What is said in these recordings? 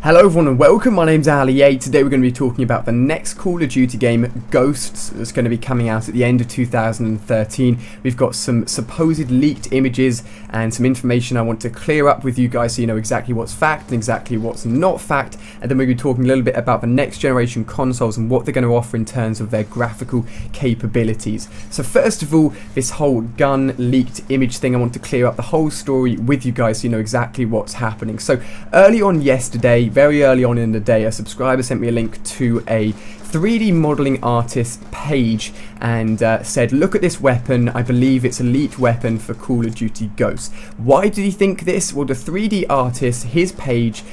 Hello everyone and welcome, my name's Ali. Today we're going to be talking about the next Call of Duty game, Ghosts, that's going to be coming out at the end of 2013. We've got some supposed leaked images and some information I want to clear up with you guys so you know exactly what's fact and exactly what's not fact. And then we'll be talking a little bit about the next generation consoles and what they're going to offer in terms of their graphical capabilities. So first of all, this whole gun leaked image thing, I want to clear up the whole story with you guys so you know exactly what's happening. So early on yesterday, very early on in the day, a subscriber sent me a link to a 3D modeling artist page and said, look at this weapon, I believe it's a leaked weapon for Call of Duty Ghosts. Why did he think this? Well, the 3D artist, his page,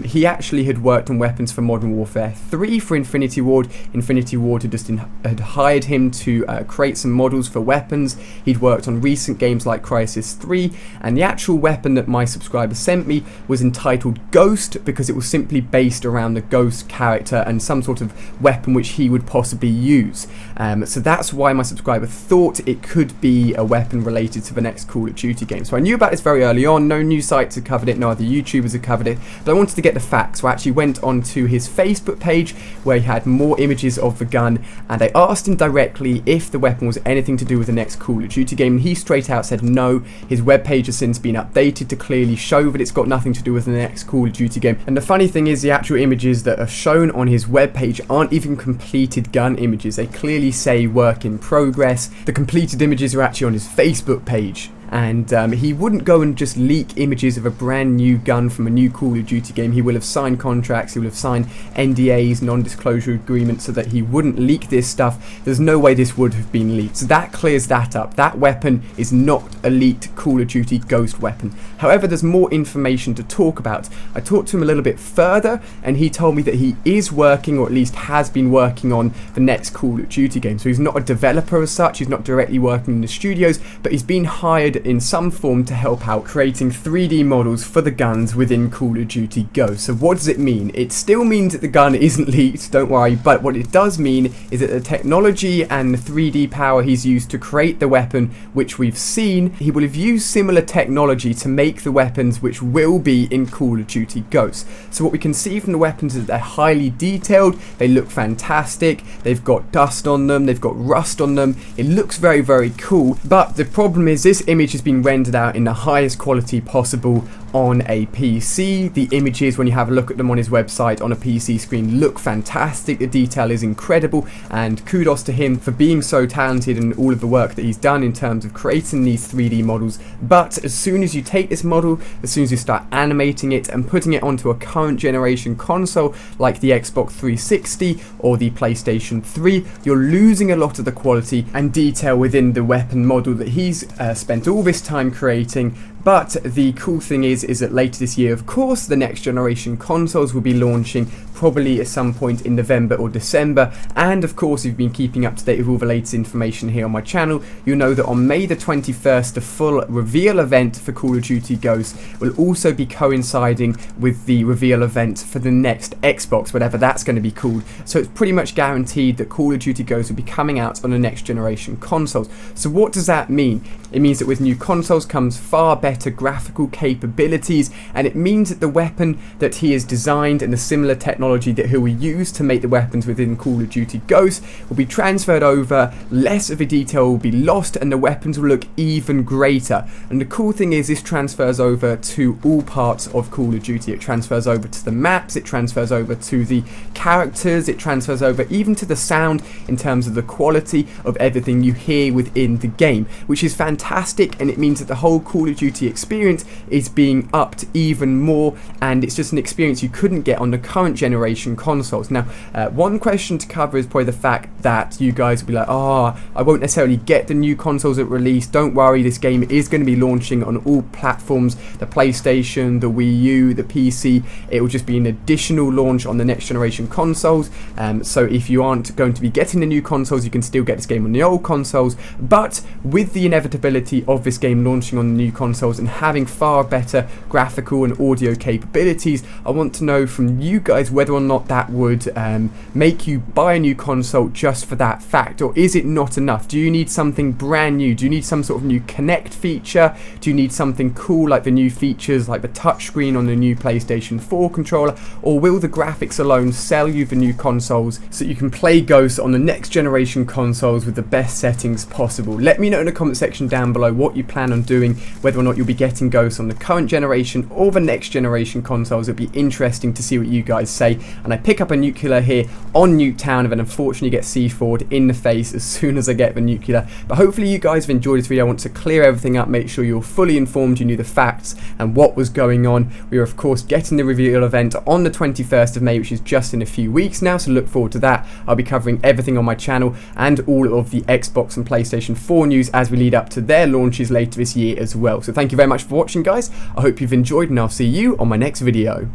he actually had worked on weapons for Modern Warfare 3 for Infinity Ward. Infinity Ward had hired him to create some models for weapons. He'd worked on recent games like Crisis 3, and the actual weapon that my subscriber sent me was entitled Ghost because it was simply based around the Ghost character and some sort of weapon which he would possibly use. So that's why my subscriber thought it could be a weapon related to the next Call of Duty game. So I knew about this very early on. No news sites had covered it, no other YouTubers had covered it, but I wanted to get the facts. So I actually went onto his Facebook page where he had more images of the gun, and I asked him directly if the weapon was anything to do with the next Call of Duty game, and he straight out said no. His webpage has since been updated to clearly show that it's got nothing to do with the next Call of Duty game. And the funny thing is, the actual images that are shown on his webpage aren't even completed gun images. They clearly say work in progress. The completed images are actually on his Facebook page. And he wouldn't go and just leak images of a brand new gun from a new Call of Duty game. He will have signed contracts, he will have signed NDAs, non-disclosure agreements, so that he wouldn't leak this stuff. There's no way this would have been leaked. So that clears that up. That weapon is not a leaked Call of Duty Ghost weapon. However, there's more information to talk about. I talked to him a little bit further, and he told me that he is working, or at least has been working on, the next Call of Duty game. So he's not a developer as such, he's not directly working in the studios, but he's been hired in some form to help out creating 3D models for the guns within Call of Duty Ghosts. So what does it mean? It still means that the gun isn't leaked, don't worry, but what it does mean is that the technology and the 3D power he's used to create the weapon which we've seen, he will have used similar technology to make the weapons which will be in Call of Duty Ghosts. So what we can see from the weapons is that they're highly detailed, they look fantastic, they've got dust on them, they've got rust on them, it looks very, very cool, but the problem is this image has been rendered out in the highest quality possible on a PC. The images, when you have a look at them on his website on a PC screen, look fantastic. The detail is incredible, and kudos to him for being so talented and all of the work that he's done in terms of creating these 3D models. But as soon as you take this model, as soon as you start animating it and putting it onto a current generation console like the Xbox 360 or the PlayStation 3, you're losing a lot of the quality and detail within the weapon model that he's spent all this time creating. But the cool thing is that later this year, of course, the next generation consoles will be launching probably at some point in November or December. And of course, if you've been keeping up to date with all the latest information here on my channel, you'll know that on May the 21st, the full reveal event for Call of Duty Ghosts will also be coinciding with the reveal event for the next Xbox, whatever that's going to be called. So it's pretty much guaranteed that Call of Duty Ghosts will be coming out on the next generation consoles. So what does that mean? It means that with new consoles comes far better graphical capabilities, and it means that the weapon that he has designed and the similar technology that he will use to make the weapons within Call of Duty Ghosts will be transferred over, less of the detail will be lost, and the weapons will look even greater. And the cool thing is this transfers over to all parts of Call of Duty. It transfers over to the maps, it transfers over to the characters, it transfers over even to the sound in terms of the quality of everything you hear within the game, which is fantastic, and it means that the whole Call of Duty experience is being upped even more, and it's just an experience you couldn't get on the current generation consoles. Now, one question to cover is probably the fact that you guys will be like, oh, I won't necessarily get the new consoles at release. Don't worry, this game is going to be launching on all platforms, the PlayStation, the Wii U, the PC. It will just be an additional launch on the next generation consoles. So if you aren't going to be getting the new consoles, you can still get this game on the old consoles. But with the inevitability of this game launching on the new consoles and having far better better graphical and audio capabilities. I want to know from you guys whether or not that would make you buy a new console just for that fact, or is it not enough? Do you need something brand new? Do you need some sort of new Connect feature? Do you need something cool like the new features like the touchscreen on the new PlayStation 4 controller? Or will the graphics alone sell you the new consoles so you can play Ghosts on the next generation consoles with the best settings possible? Let me know in the comment section down below what you plan on doing, whether or not you'll be getting Ghosts on the current generation or the next generation consoles. It'd be interesting to see what you guys say. And I pick up a nuclear here on Nuketown and then unfortunately get C4'd in the face as soon as I get the nuclear. But hopefully you guys have enjoyed this video. I want to clear everything up, make sure you're fully informed, you knew the facts and what was going on. We are of course getting the reveal event on the 21st of May, which is just in a few weeks now, so look forward to that. I'll be covering everything on my channel and all of the Xbox and PlayStation 4 news as we lead up to their launches later this year as well. So thank you very much for watching, guys. I hope you've enjoyed and I'll see you on my next video.